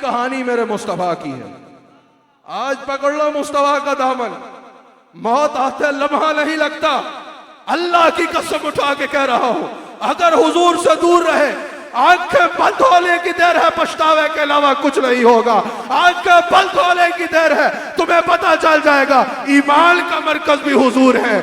कहानी मेरे मुस्तफा की है। आज पकड़ लो मुस्तफा का दामन, मौत आते लम्हा नहीं लगता। अल्लाह की कसम उठा के कह रहा हूं, अगर हुजूर से दूर रहे, आंखें बंद होने की देर है, पछतावे के अलावा कुछ नहीं होगा। आंखें बंद होने की देर है, तुम्हें पता चल जाएगा ईमान का मरकज भी हुजूर है,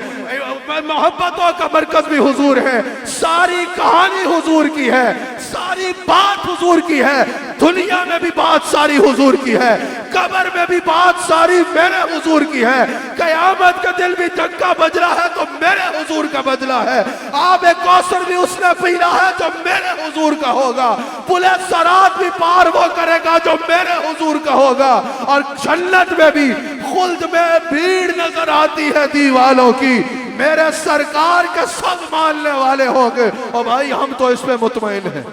मोहब्बतों का मरकज भी हुजूर है। सारी कहानी हुजूर की है, सारी बात हुजूर की है, दुनिया में भी बात सारी हुजूर की है, कब्र में भी बात सारी मेरे हुजूर की है, कयामत के दिन भी डंका बज रहा है तो मेरे हुजूर का बजला है, आबे कौसर भी उसने पीना है जो मेरे हुजूर का होगा, पुले सरात भी पार वो करेगा जो मेरे हुजूर का होगा, और जन्नत में भी खुल्द में भीड़ नजर आती है दीवालों की, मेरे सरकार के सब मानने वाले होंगे। और भाई हम तो इस पे मुतमईन हैं,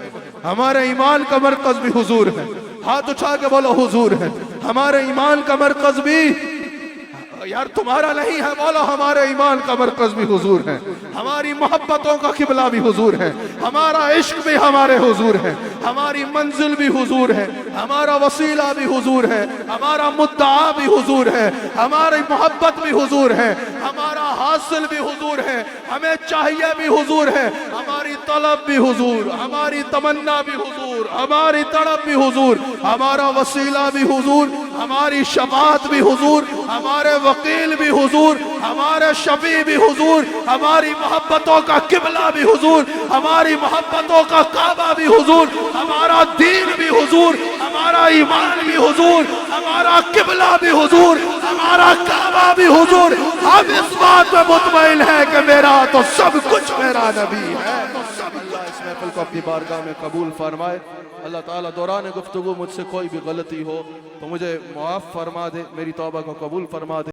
हमारे ईमान का मरकज भी हुजूर है। हाथ उठा के बोलो हुजूर है। हमारे ईमान का मरकज भी, यार तुम्हारा नहीं है, बोलो हमारे ईमान का मरकज भी हुजूर है। हमारी मोहब्बतों का किबला भी हुजूर है, हमारा इश्क भी हमारे हुजूर है, हमारी मंजिल भी हुजूर है, हमारा वसीला भी हुजूर है, हमारा मुद्दा भी हुजूर है, हमारी मोहब्बत भी हुजूर है, हमारा हासिल भी हुजूर है, हमें चाहिए भी हुजूर है, हमारी तलब भी हुजूर, हमारी तमन्ना भी हुजूर, हमारी तड़प भी हुजूर, हमारा वसीला भी हुजूर, हमारी शफाअत भी हुजूर, हमारे वकील भी हुजूर, हमारे शफी भी हुजूर, हमारी मोहब्बतों का किबला भी हुजूर, हमारी मोहब्बतों का काबा भी हुजूर, हमारा दीन भी हुजूर, हमारा ईमान भी हुजूर, हमारा किबला भी हुजूर, हमारा काबा भी हुजूर। हम इस बात में मुतमईन है कि मेरा तो सब कुछ मेरा नबी है। अल्लाह इस महफिल को अपनी बारगाह में कबूल फरमाए। अल्लाह ताला दौरान गुफ्तगू मुझसे कोई भी गलती हो तो मुझे मुआफ़ फरमा दे, मेरी तौबा को कबूल फरमा दे।